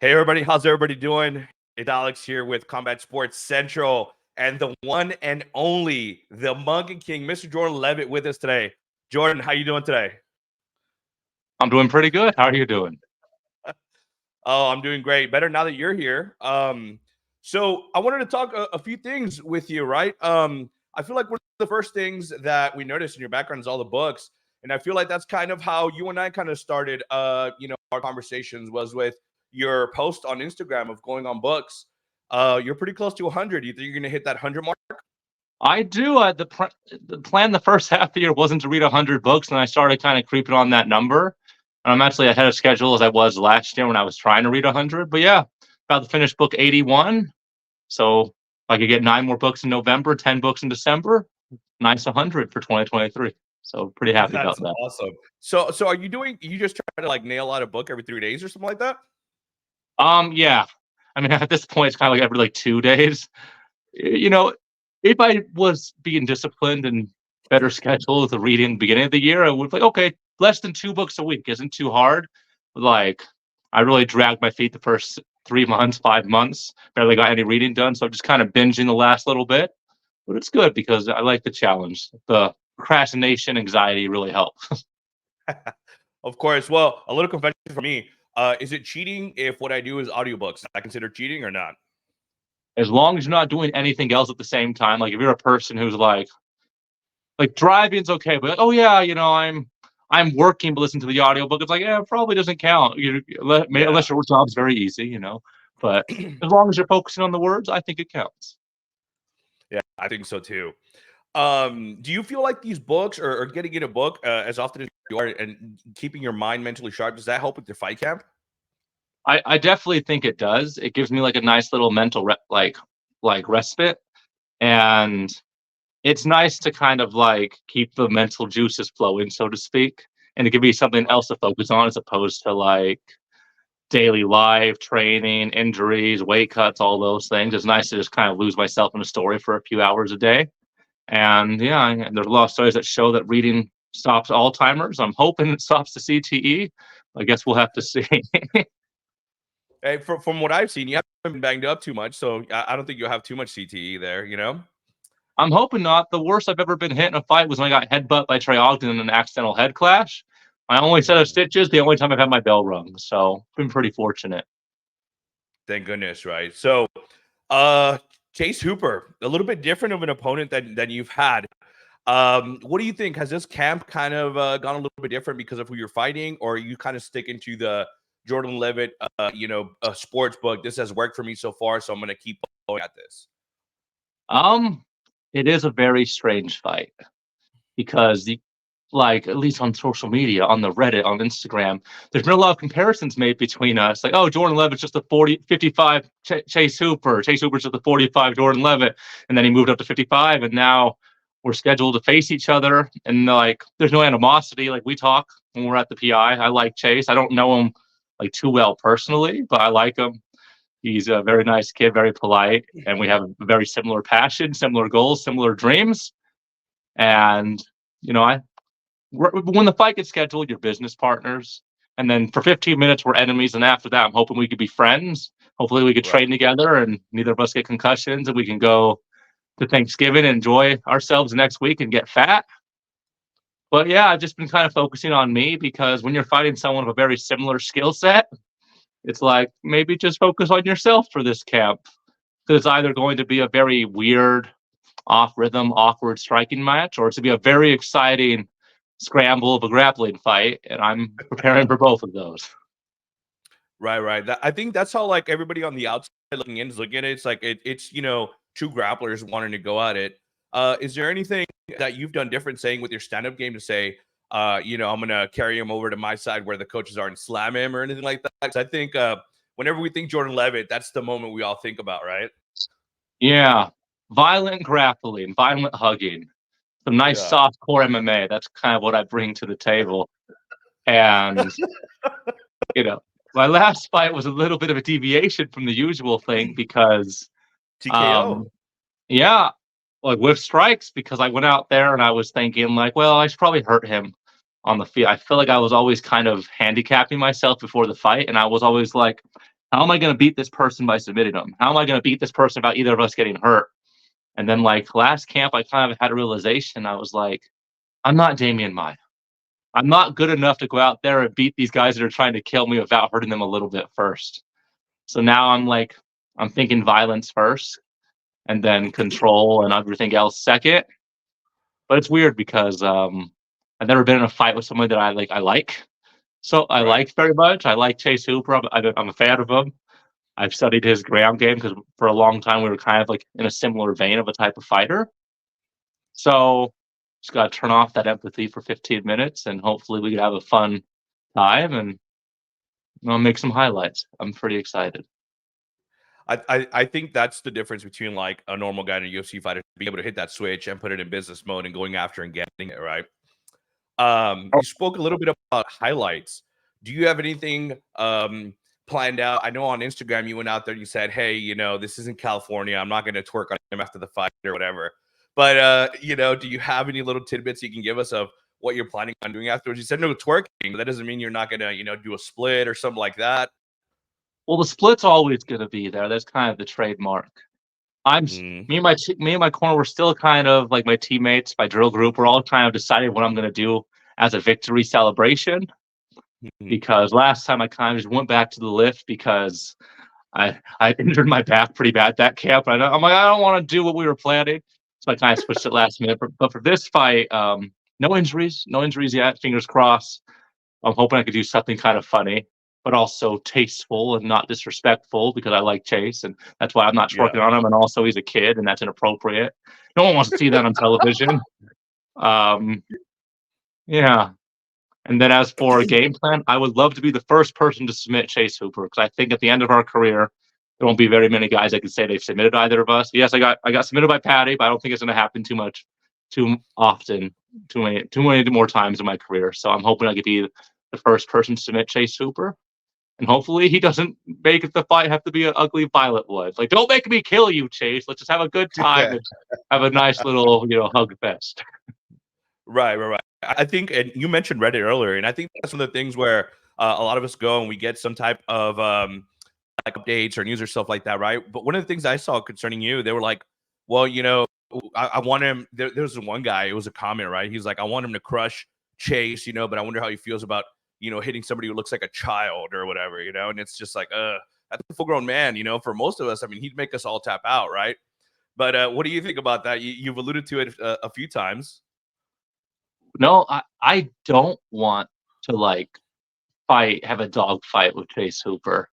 Hey everybody, how's everybody doing? It's Alex here with Combat Sports Central and the one and only, the Monkey King, Mr. Jordan Leavitt with us today. Jordan, how you doing today? I'm doing pretty good. How are you doing? Oh, I'm doing great. Better now that you're here. So I wanted to talk a few things with you, right? I feel like one of the first things that we noticed in your background is all the books. And I feel like that's kind of how you and I kind of started, our conversations was with your post on Instagram of going on books. You're pretty close to 100. You think you're going to hit that 100 mark? I do. The plan the first half of the year wasn't to read 100 books, and I started kind of creeping on that number. And I'm actually ahead of schedule as I was last year when I was trying to read 100. But yeah, about to finish book 81. So if I could get 9 more books in November, 10 books in December, nice 100 for 2023. So pretty happy about That's that. awesome. So are you just try to like nail out a book every 3 days or something like that? Yeah. I mean, at this point, it's kind of like every 2 days. You know, if I was being disciplined and better scheduled with the reading at the beginning of the year, I would be like, okay, less than 2 books a week isn't too hard. But like, I really dragged my feet the first 3 months, 5 months, barely got any reading done. So I'm just kind of binging the last little bit. But it's good because I like the challenge. The procrastination anxiety really helps. Of course. Well, a little confession for me. Is it cheating if what I do is audiobooks? Is that considered cheating or not? As long as you're not doing anything else at the same time. Like if you're a person who's like driving's okay, but oh yeah, I'm working but listen to the audiobook. It's like, yeah, it probably doesn't count. Yeah. Unless your job's very easy. But as long as you're focusing on the words, I think it counts. Yeah, I think so too. Do you feel like these books or getting in a book as often as you are and keeping your mind mentally sharp, does that help with your fight camp? I definitely think it does. It gives me like a nice little mental like respite, and it's nice to kind of like keep the mental juices flowing, so to speak, and to give me something else to focus on as opposed to like daily life, training, injuries, weight cuts, all those things. It's nice to just kind of lose myself in a story for a few hours a day. And yeah, and there's a lot of studies that show that reading stops Alzheimer's. I'm hoping it stops the CTE. I guess we'll have to see. Hey, from what I've seen, you haven't been banged up too much, so I don't think you'll have too much CTE there. You know. I'm hoping not. The worst I've ever been hit in a fight was when I got headbutt by Trey Ogden in an accidental head clash. My only set of stitches, the only time I've had my bell rung. So been pretty fortunate. Thank goodness, right? So, uh, Chase Hooper, a little bit different of an opponent than you've had. What do you think? Has this camp kind of gone a little bit different because of who you're fighting, or are you kind of sticking to the Jordan Leavitt, a sports book? This has worked for me so far, so I'm going to keep going at this. Um, it is a very strange fight because like at least on social media, on the Reddit, on Instagram, there's been a lot of comparisons made between us. Like, oh, Jordan Levitt's just a 55 Chase Hooper. Chase Hooper's just a 45 Jordan Leavitt. And then he moved up to 55. And now we're scheduled to face each other. And like, there's no animosity. Like we talk when we're at the PI. I like Chase. I don't know him like too well personally, but I like him. He's a very nice kid, very polite. And we have a very similar passion, similar goals, similar dreams. And, I when the fight gets scheduled, you're business partners. And then for 15 minutes, we're enemies. And after that, I'm hoping we could be friends. Hopefully, we could Right. train together and neither of us get concussions and we can go to Thanksgiving and enjoy ourselves next week and get fat. But yeah, I've just been kind of focusing on me because when you're fighting someone of a very similar skill set, it's like maybe just focus on yourself for this camp. Because it's either going to be a very weird, off rhythm, awkward striking match, or it's to be a very exciting scramble of a grappling fight, and I'm preparing for both of those. Right. I think that's how like everybody on the outside looking in is looking at it. It's like it's two grapplers wanting to go at it. Is there anything that you've done different, saying with your stand-up game to say, I'm gonna carry him over to my side where the coaches are and slam him or anything like that? 'Cause I think whenever we think Jordan Leavitt, that's the moment we all think about, right? Yeah, violent grappling, violent hugging, some nice Yeah. soft core MMA. That's kind of what I bring to the table. And you know, my last fight was a little bit of a deviation from the usual thing because, TKO. um, yeah, like with strikes because I went out there and I was thinking like, well, I should probably hurt him on the field. I feel like I was always kind of handicapping myself before the fight, and I was always like, how am I going to beat this person by submitting them? How am I going to beat this person without either of us getting hurt? And then like last camp, I kind of had a realization. I was like, I'm not Damian Maya. I'm not good enough to go out there and beat these guys that are trying to kill me without hurting them a little bit first. So now I'm thinking violence first and then control and everything else second. But it's weird because I've never been in a fight with someone that I like. So I Right. like very much. I like Chase Hooper. I'm a fan of him. I've studied his ground game because for a long time we were kind of like in a similar vein of a type of fighter. So just got to turn off that empathy for 15 minutes and hopefully we can have a fun time and make some highlights. I'm pretty excited. I think that's the difference between like a normal guy and a UFC fighter being able to hit that switch and put it in business mode and going after and getting it right. You spoke a little bit about highlights. Do you have anything planned out? I know on Instagram you went out there and you said, "Hey, this isn't California. I'm not going to twerk on him after the fight or whatever." But do you have any little tidbits you can give us of what you're planning on doing afterwards? You said no twerking, but that doesn't mean you're not going to, do a split or something like that. Well, the split's always going to be there. That's kind of the trademark. I'm Mm, me and my corner were still kind of like my teammates, my drill group. We're all kind of deciding what I'm going to do as a victory celebration mhm. because last time I kind of just went back to the lift because I injured my back pretty bad that camp. I'm like I don't want to do what we were planning, so I kind of switched it last minute. But for this fight, no injuries yet. Fingers crossed. I'm hoping I could do something kind of funny, but also tasteful and not disrespectful because I like Chase, and that's why I'm not Yeah. twerking on him. And also, he's a kid, and that's inappropriate. No one wants to see that on television. Um, yeah. And then as for a game plan, I would love to be the first person to submit Chase Hooper because I think at the end of our career, there won't be very many guys that can say they've submitted either of us. Yes, I got submitted by Patty, but I don't think it's going to happen too often, too many more times in my career. So I'm hoping I could be the first person to submit Chase Hooper, and hopefully he doesn't make it the fight have to be an ugly violent one. Like, don't make me kill you, Chase. Let's just have a good time and have a nice little hug fest. Right. I think, and you mentioned Reddit earlier, and I think that's one of the things where a lot of us go and we get some type of like updates or news or stuff like that, right? But one of the things I saw concerning you, they were like, well, I want him. There was one guy, it was a comment, right? He's like, I want him to crush Chase, but I wonder how he feels about, hitting somebody who looks like a child or whatever, and it's just like, that's a full grown man, for most of us. I mean, he'd make us all tap out, right? But what do you think about that? You've alluded to it a few times. No, I don't want to have a dog fight with Chase Hooper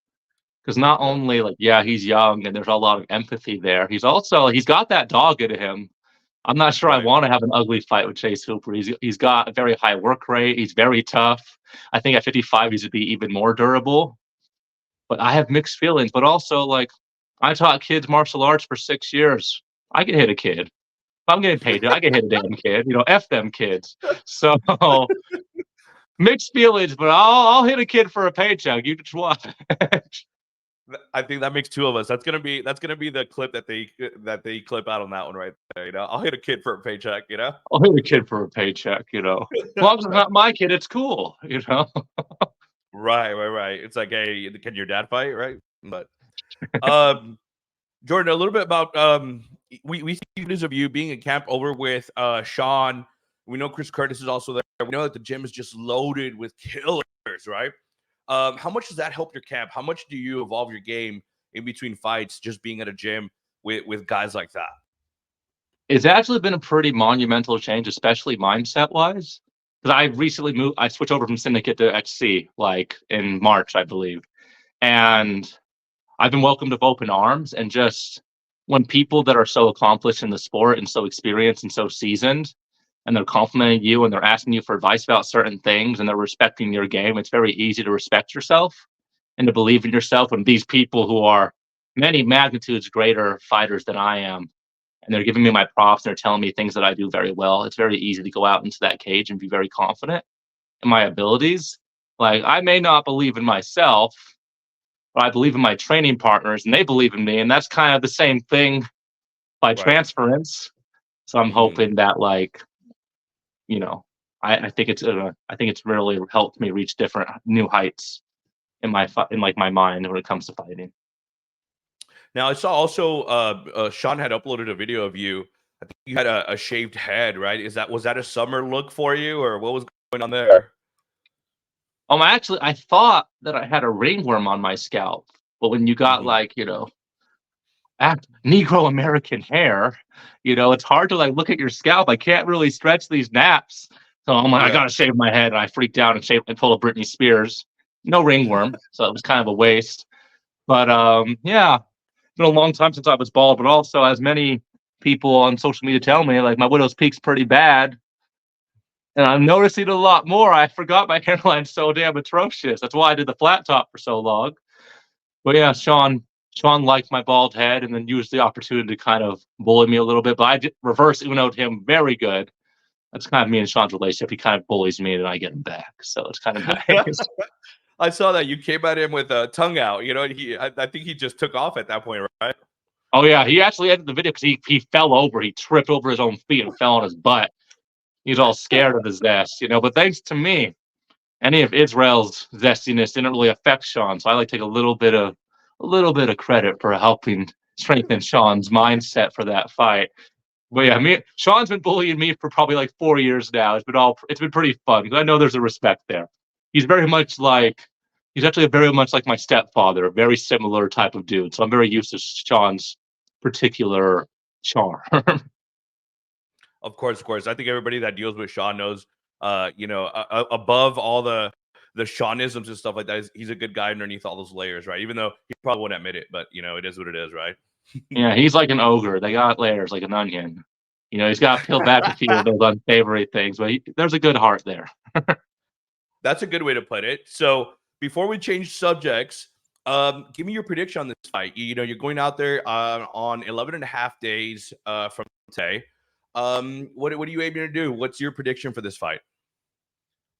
because not Yeah. only yeah, he's young and there's a lot of empathy there. He's got that dog in him. I'm not sure I Right. want to have an ugly fight with Chase Hooper. He's got a very high work rate. He's very tough. I think at 55 he's to be even more durable. But I have mixed feelings. But also I taught kids martial arts for 6 years. I can hit a kid. If I'm getting paid, I can hit a damn kid. F them kids. So mixed feelings, but I'll hit a kid for a paycheck. You just watch. I think that makes two of us. That's gonna be the clip that they clip out on that one right there. I'll hit a kid for a paycheck. I'll hit a kid for a paycheck. As long as it's not my kid, it's cool. Right. It's like, hey, can your dad fight? Right. But um, Jordan, a little bit about we see videos of you being in camp over with Sean. We know Chris Curtis is also there. We know that the gym is just loaded with killers, right? How much does that help your camp? How much do you evolve your game in between fights, just being at a gym with guys like that? It's actually been a pretty monumental change, especially mindset wise. Because I recently moved, I switched over from Syndicate to XC in March, I believe. And I've been welcomed with open arms. And just when people that are so accomplished in the sport and so experienced and so seasoned, and they're complimenting you and they're asking you for advice about certain things and they're respecting your game, it's very easy to respect yourself and to believe in yourself when these people who are many magnitudes greater fighters than I am and they're giving me my props and they're telling me things that I do very well. It's very easy to go out into that cage and be very confident in my abilities. Like I may not believe in myself, but I believe in my training partners and they believe in me. And that's kind of the same thing by Right. transference. So I'm Hmm. hoping that you know, I think it's really helped me reach different new heights. in my mind when it comes to fighting. Now I saw also Sean had uploaded a video of you. I think you had a shaved head, right? Was that a summer look for you, or what was going on there? Actually, I thought that I had a ringworm on my scalp, but when you got Mhm. like Negro American hair, it's hard to like look at your scalp. I can't really stretch these naps, so I'm like, I Yeah. gotta shave my head, and I freaked out and shaved and pulled a Britney Spears. No ringworm, so it was kind of a waste. But yeah, it's been a long time since I was bald. But also, as many people on social media tell me, like my widow's peak's pretty bad, and I'm noticing a lot more. I forgot my hairline's so damn atrocious. That's why I did the flat top for so long. But yeah, Sean liked my bald head and then used the opportunity to kind of bully me a little bit. But I did reverse Uno'd him very good. That's kind of me and Sean's relationship. He kind of bullies me and then I get him back. So it's kind of nice. I saw that you came at him with a tongue out. And I think he just took off at that point, right? Oh yeah, he actually ended the video because he fell over. He tripped over his own feet and fell on his butt. He's all scared of his zest. But thanks to me, any of Israel's zestiness didn't really affect Sean. So I like to take a little bit of credit for helping strengthen Sean's mindset for that fight. But yeah, Sean's been bullying me for probably like 4 years now. It's been pretty fun because I know there's a respect there. He's very much like he's actually very much like my stepfather, a very similar type of dude. So I'm very used to Sean's particular charm. Of course, of course. I think everybody that deals with Sean knows, above all the Seanisms and stuff like that, he's a good guy underneath all those layers, right? Even though he probably won't admit it, but it is what it is, right? Yeah, he's like an ogre. They got layers like an onion. He's got to peel back a few of those unsavory things, but there's a good heart there. That's a good way to put it. So before we change subjects, give me your prediction on this fight. You're going out there on 11 and a half days from today. What are you aiming to do? What's your prediction for this fight?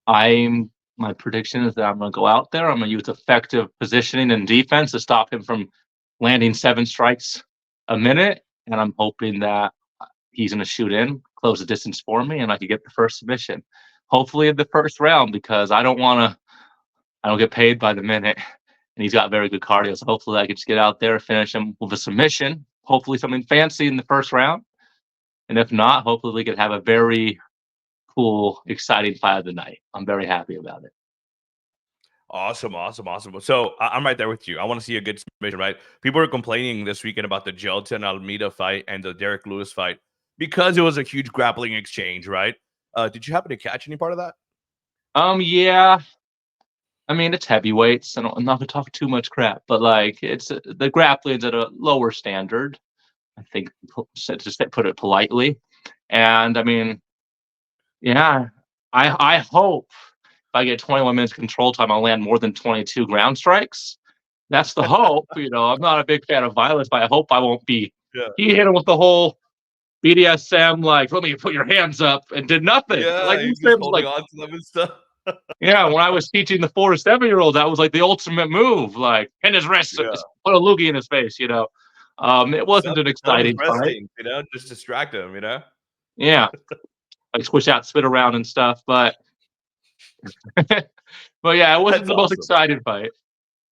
My prediction is that I'm going to go out there. I'm going to use effective positioning and defense to stop him from landing 7 strikes a minute, and I'm hoping that he's going to shoot in, close the distance for me, and I can get the first submission. Hopefully in the first round because I don't get paid by the minute, and he's got very good cardio. So hopefully I can just get out there, finish him with a submission. Hopefully something fancy in the first round, and if not, hopefully we could have a very cool, exciting fight of the night. I'm very happy about it. Awesome, awesome, awesome. So I'm right there with you. I want to see a good submission, right? People are complaining this weekend about the Gelton Almeida fight and the Derek Lewis fight because it was a huge grappling exchange, right? Did you happen to catch any part of that? Yeah. I mean, it's heavyweights. I'm not gonna talk too much crap, but like it's the grappling's at a lower standard. I think to put it politely. And I mean, yeah, I hope if I get 21 minutes control time, I'll land more than 22 ground strikes. That's the hope. I'm not a big fan of violence, but I hope I won't be. Yeah. He hit him with the whole BDSM, like, let me put your hands up, and did nothing. Yeah, Like, he's these just things, holding like, on to them and stuff. yeah, when I was teaching the 4 to 7-year-olds, that was like the ultimate move. Like, pin his wrist, Yeah. put a loogie in his face. It wasn't an Tell him his exciting fight. resting, just distract him. Yeah, like squish out, spit around and stuff. But, but yeah, it wasn't That's the most awesome. exciting fight.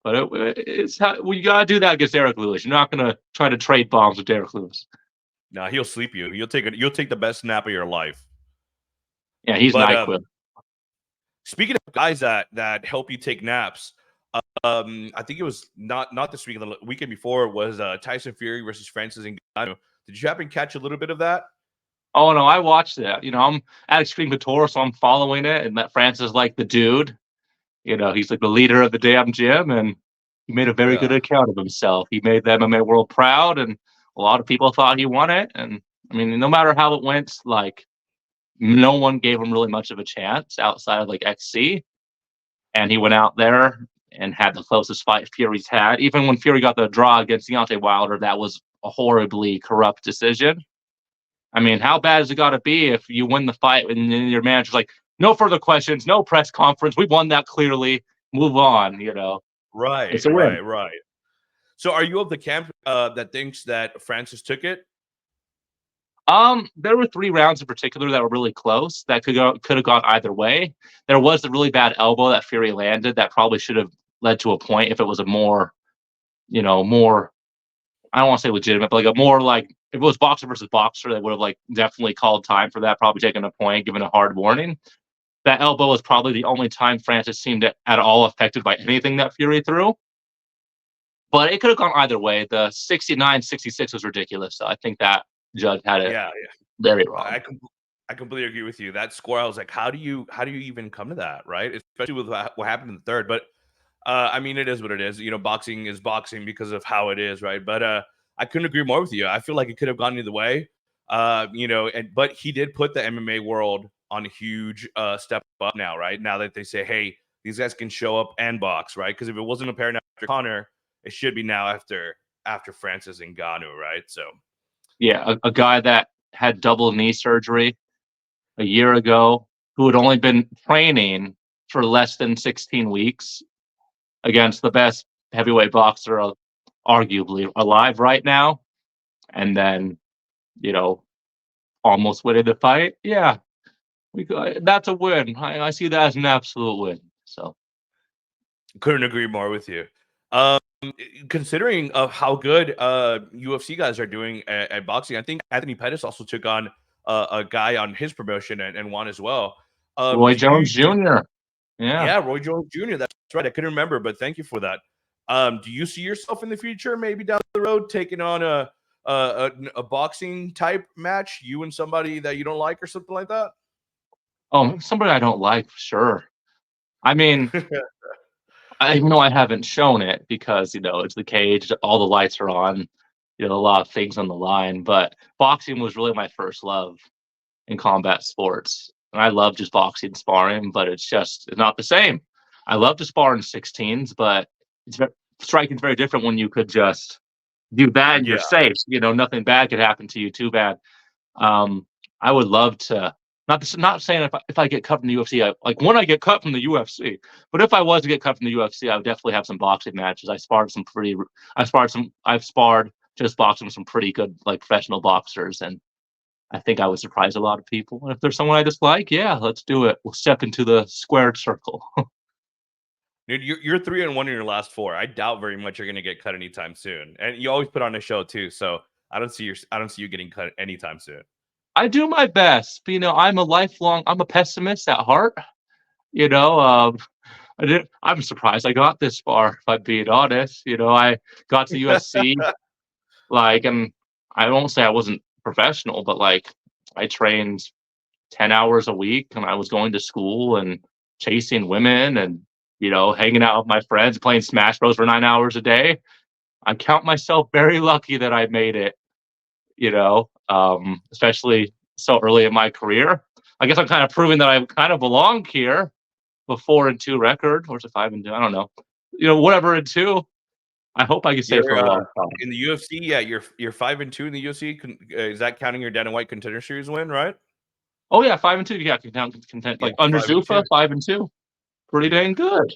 But it's how you gotta do that against Derek Lewis. You're not gonna try to trade bombs with Derek Lewis. Nah, he'll sleep you. You'll take the best nap of your life. Yeah, he's But NyQuil. speaking of guys that help you take naps, I think it was not this week, the weekend before was Tyson Fury versus Francis Ngannou. Did you happen to catch a little bit of that? Oh no, I watched that. I'm at Extreme Couture, so I'm following it, and that Francis is like the dude. He's like the leader of the damn gym, and he made a very good Yeah. account of himself. He made the MMA world proud, and a lot of people thought he won it. And I mean, no matter how it went, like no one gave him really much of a chance outside of like XC. And he went out there and had the closest fight Fury's had. Even when Fury got the draw against Deontay Wilder, that was a horribly corrupt decision. I mean, how bad has it got to be if you win the fight and then your manager's like, no further questions, no press conference. We won that clearly. Move on. Right, It's a win. right, right. So are you of the camp that thinks that Francis took it? There were 3 rounds in particular that were really close that could have gone either way. There was the really bad elbow that Fury landed that probably should have led to a point if it was a more, more, I don't want to say legitimate, but like a more like if it was boxer versus boxer, they would have like definitely called time for that, probably taken a point, given a hard warning. That elbow was probably the only time Francis seemed at all affected by anything that Fury threw. But it could have gone either way. The 69-66 was ridiculous. So I think that judge had it Yeah, very wrong. I completely agree with you. That score, I was like, how do you even come to that, right? Especially with what happened in the third. But I mean, it is what it is. Boxing is boxing because of how it is, right? But I couldn't agree more with you. I feel like it could have gone either way. But he did put the MMA world on a huge step up now, right? Now that they say, hey, these guys can show up and box, right? Because if it wasn't apparent after Connor, it should be now after Francis and Ngannou, right? So yeah, a guy that had double knee surgery a year ago, who had only been training for less than 16 weeks against the best heavyweight boxer arguably alive right now, and then almost winning the fight. Yeah, that's a win. I see that as an absolute win. So couldn't agree more with you. Um, Considering of how good UFC guys are doing at boxing, I think Anthony Pettis also took on a guy on his promotion and won as well. Roy Jones Jr. Yeah. Yeah, Roy Jones Jr. That's right. I couldn't remember, but thank you for that. Do you see yourself in the future, maybe down the road, taking on a boxing type match, you and somebody that you don't like or something like that? Oh, somebody I don't like for sure. I mean, even though I haven't shown it because it's the cage, all the lights are on, a lot of things on the line. But boxing was really my first love in combat sports, and I love just boxing sparring, but it's not the same. I love to spar in 16s, but striking's very different when you could just do that and you're Yeah. safe. Nothing bad could happen to you. Too bad. I would love to. Not saying if I get cut from the UFC, like when I get cut from the UFC, but if I was to get cut from the UFC, I would definitely have some boxing matches. I've sparred just boxing with some pretty good like professional boxers, and I think I would surprise a lot of people. And if there's someone I dislike, yeah, let's do it. We'll step into the squared circle. Dude, you're 3-1 in your last 4. I doubt very much you're gonna get cut anytime soon. And you always put on a show too, so I don't see you getting cut anytime soon. I do my best. I'm a pessimist at heart. I'm surprised I got this far, if I'm being honest. I got to UFC, and I won't say I wasn't professional, but I trained 10 hours a week, and I was going to school and chasing women and, hanging out with my friends, playing Smash Bros for 9 hours a day. I count myself very lucky that I made it, especially so early in my career. I guess I'm kind of proving that I kind of belong here. A 4-2 record, or is it 5-2? I don't know. Whatever in 2. I hope I can stay for a long time. In the UFC, yeah, you're 5-2 in the UFC. Is that counting your Dana White Contender Series win, right? Oh yeah, 5-2. Yeah, content like under Zuffa, 5-2. Pretty dang good.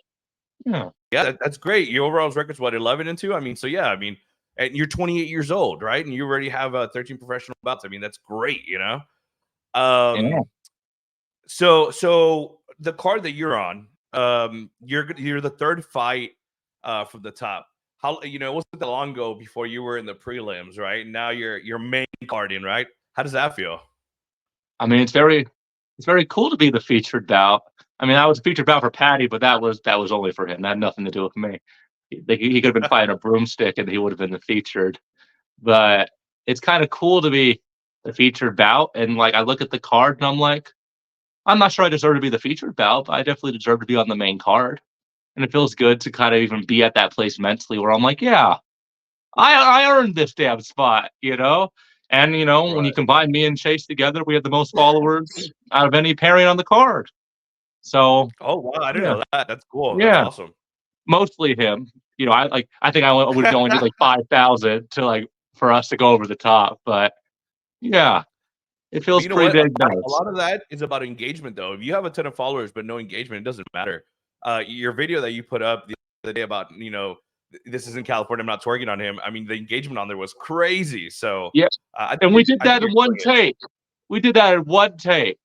Yeah. Yeah, that's great. Your overall record's what, 11-2? I mean, so yeah, and you're 28 years old, right? And you already have 13 professional bouts. I mean, that's great, Yeah. So the card that you're on, you're the third fight from the top. How it wasn't that long ago before you were in the prelims, right? Now you're main carding, right? How does that feel? I mean, it's very cool to be the featured bout. I mean, I was a featured bout for Patty, but that was only for him. That had nothing to do with me. He could have been fighting a broomstick, and he would have been the featured. But it's kind of cool to be the featured bout, and I look at the card, and I'm like, I'm not sure I deserve to be the featured bout, but I definitely deserve to be on the main card. And it feels good to kind of even be at that place mentally where I'm like, yeah, I earned this damn spot, And Right. When you combine me and Chase together, we have the most followers out of any pairing on the card. So, oh wow, I didn't know that. That's cool. yeah, That's awesome. mostly him. I think I would only need 5,000 to for us to go over the top, but yeah, it feels pretty big. A lot of that is about engagement, though. If you have a ton of followers but no engagement, it doesn't matter. Your video that you put up the other day about this is in California, I'm not twerking on him. I mean, the engagement on there was crazy. So yeah, and we did that in one take. We did that in one take.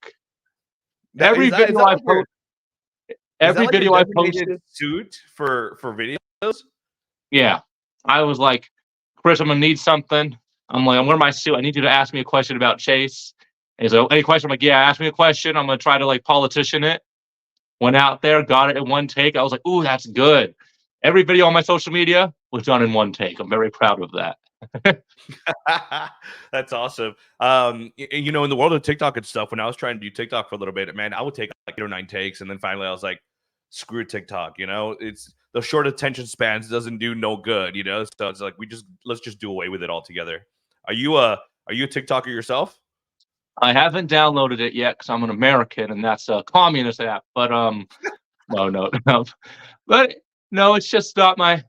Every video I post, Is that Every like your video I designated posted, suit for videos? yeah, I was like, Chris, I'm gonna need something. I'm like, I'm wearing my suit. I need you to ask me a question about Chase. And he's like, any question? I'm like, yeah, ask me a question. I'm gonna try to like politician it. Went out there, got it in one take. I was like, ooh, that's good. Every video on my social media was done in one take. I'm very proud of that. That's awesome. You know, in the world of TikTok and stuff, when I was trying to do TikTok for a little bit, man, I would take like 8 or 9 takes, and then finally I was like, screw TikTok. You know, it's the short attention spans doesn't do no good. You know, so it's like let's just do away with it altogether. Are you a TikToker yourself? I haven't downloaded it yet because I'm an American and that's a communist app. But no, no, no. But no, it's just not my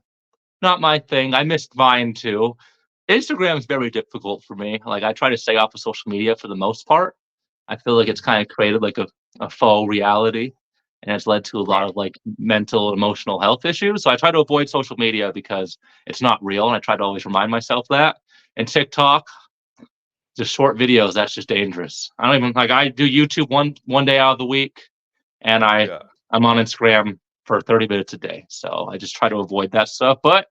thing. I missed Vine too. Instagram is very difficult for me. Like I try to stay off of social media for the most part. I feel like it's kind of created like a faux reality and it's led to a lot Right. of like mental emotional health issues. So I try to avoid social media because it's not real and I try to always remind myself that. And TikTok, just short videos, that's just dangerous. I don't even like I do YouTube one day out of the week and Yeah. I'm on Instagram for 30 minutes a day. So I just try to avoid that stuff. But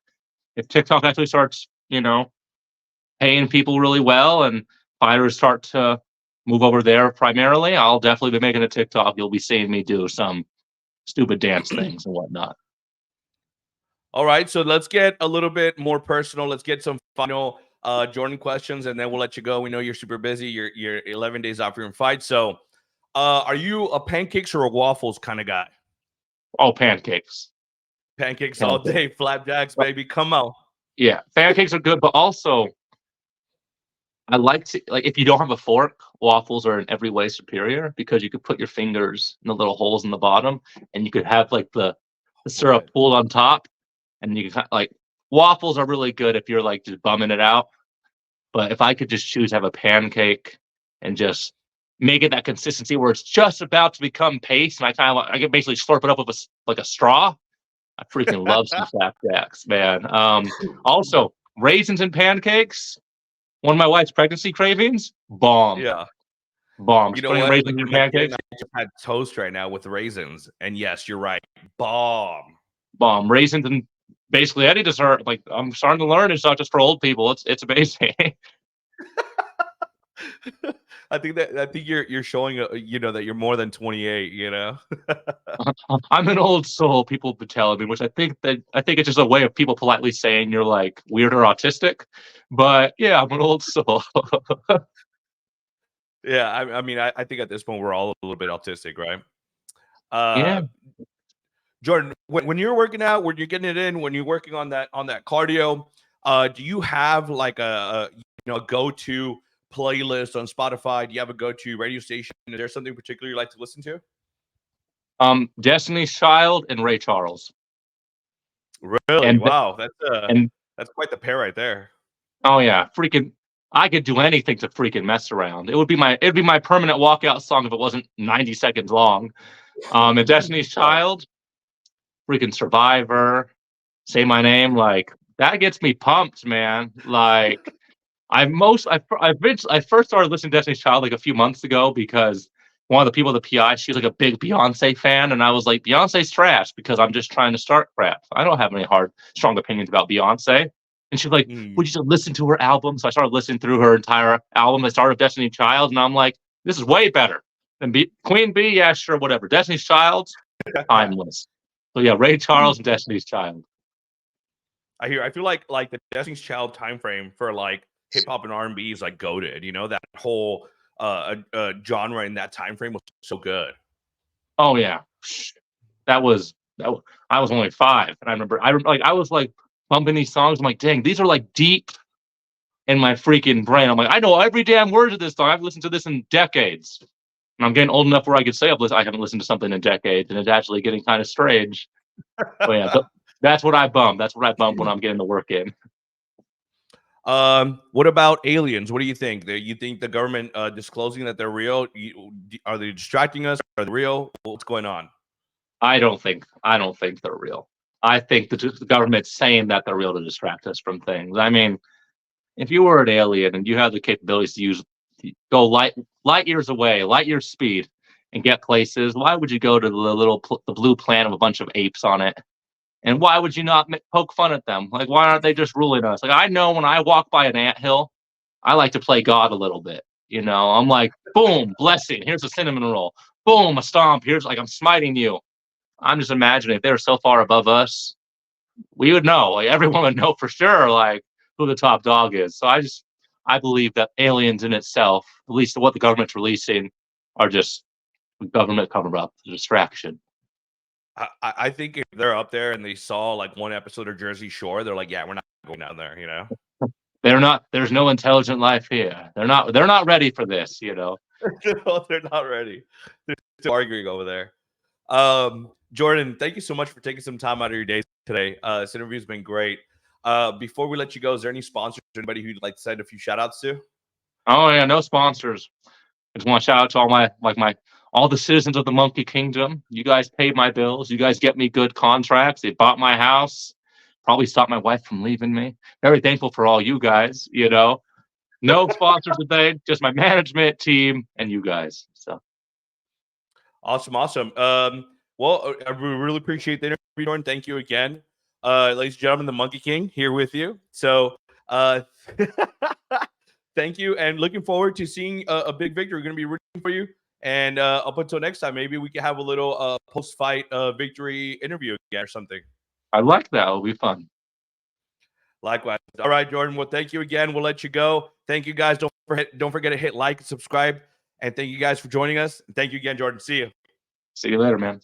if TikTok actually starts, paying people really well and fighters start to move over there primarily, I'll definitely be making a TikTok. You'll be seeing me do some stupid dance things and whatnot. All right, so let's get a little bit more personal. Let's get some final Jordan questions, and then we'll let you go. We know you're super busy. You're 11 days off your fight. So, are you a pancakes or a waffles kind of guy? Oh, pancakes. Pancakes all Pancakes. day, flapjacks, baby. Come on. Yeah, pancakes are good, but also I like to like if you don't have a fork, waffles are in every way superior because you could put your fingers in the little holes in the bottom and you could have like the syrup What? pooled on top and you can like waffles are really good if you're like just bumming it out. But if I could just choose to have a pancake and just make it that consistency where it's just about to become paste and I can basically slurp it up with like a straw. I freaking love some flapjacks, man. Also raisins and pancakes. One of my wife's pregnancy cravings, bomb, Yeah. bomb. You Just know putting what? raisins Like in your my kid and pancakes, I just had toast right now with raisins, and yes, you're right. Bomb. bomb. Raisins and basically any dessert. Like I'm starting to learn, it's not just for old people. It's amazing. I think you're showing that you're more than 28. You know. I'm an old soul. People have been telling me, which I think it's just a way of people politely saying you're like weird or autistic. But yeah, I'm an old soul. Yeah, I think at this point we're all a little bit autistic, right? Uh, Yeah. Jordan, when you're working out, when you're getting it in, when you're working on that cardio, do you have like a go-to playlist on Spotify? Do you have a go-to radio station? Is there something particular you like to listen to? Destiny's Child and Ray Charles. Really? And Wow, and that's quite the pair right there. oh yeah, freaking I could do anything to freaking mess around. It'd be my permanent walkout song if it wasn't 90 seconds long. And Destiny's Yeah. Child, freaking Survivor, Say My Name, like that gets me pumped, man. Like I first started listening to Destiny's Child like a few months ago because one of the people at the PI, she was like a big Beyonce fan, and I was like, Beyonce's trash because I'm just trying to start crap. I don't have any strong opinions about Beyonce. And she's like, Hmm. would you just listen to her album? So I started listening through her entire album. I started with Destiny's Child, and I'm like, this is way better than Queen Bee. Yeah, sure, whatever. Destiny's Child, timeless. So yeah, Ray Charles and Destiny's Child. I feel like the Destiny's Child time frame for like hip hop and R&B is like goaded. You know that whole genre in that time frame was so good. Oh yeah, that was I was only 5, and I was like bumping these songs. I'm like, dang, these are like deep in my freaking brain. I'm like, I know every damn word of this song. I've listened to this in decades, and I'm getting old enough where I could say I haven't listened to something in decades, and it's actually getting kind of strange. But yeah, that's what I bump. That's what I bump when I'm getting the work in. What about aliens? What do you think? You think the government disclosing that they're real? Are they distracting us? Are they real? What's going on? I don't think they're real. I think the government's saying that they're real to distract us from things. I mean, if you were an alien and you have the capabilities to go light years away, light years speed, and get places? Why would you go to the blue planet with a bunch of apes on it? And why would you not poke fun at them? Like, why aren't they just ruling us? Like, I know when I walk by an anthill, I like to play God a little bit. You know, I'm like, boom, blessing. Here's a cinnamon roll. Boom, a stomp. Here's like, I'm smiting you. I'm just imagining if they were so far above us, we would know. Like, everyone would know for sure, like, who the top dog is. So I believe that aliens in itself, at least what the government's releasing, are just government cover up, distraction. I think if they're up there and they saw like one episode of Jersey Shore, they're like, yeah, we're not going down there, you know? They're not. There's no intelligent life here. They're not. They're not ready for this. You know. No, they're not ready. They're still arguing over there. Jordan, thank you so much for taking some time out of your day today. This interview's been great. Before we let you go, is there any sponsors or anybody who'd like to send a few shout outs to? Oh yeah, no sponsors. I just want to shout out to all the citizens of the Monkey Kingdom. You guys paid my bills. You guys get me good contracts. They bought my house. Probably stopped my wife from leaving me. Very thankful for all you guys. You know, no sponsors today. Just my management team and you guys. So awesome. Well, I really appreciate the interview, Jordan. Thank you again, ladies and gentlemen. The Monkey King here with you. So, thank you, and looking forward to seeing a big victory. We're going to be rooting for you. And up until next time, maybe we can have a little post-fight victory interview again or something. I like that. It'll be fun. Likewise. All right, Jordan. Well, thank you again. We'll let you go. Thank you, guys. Don't forget to hit like and subscribe. And thank you guys for joining us. Thank you again, Jordan. See you. See you later, man.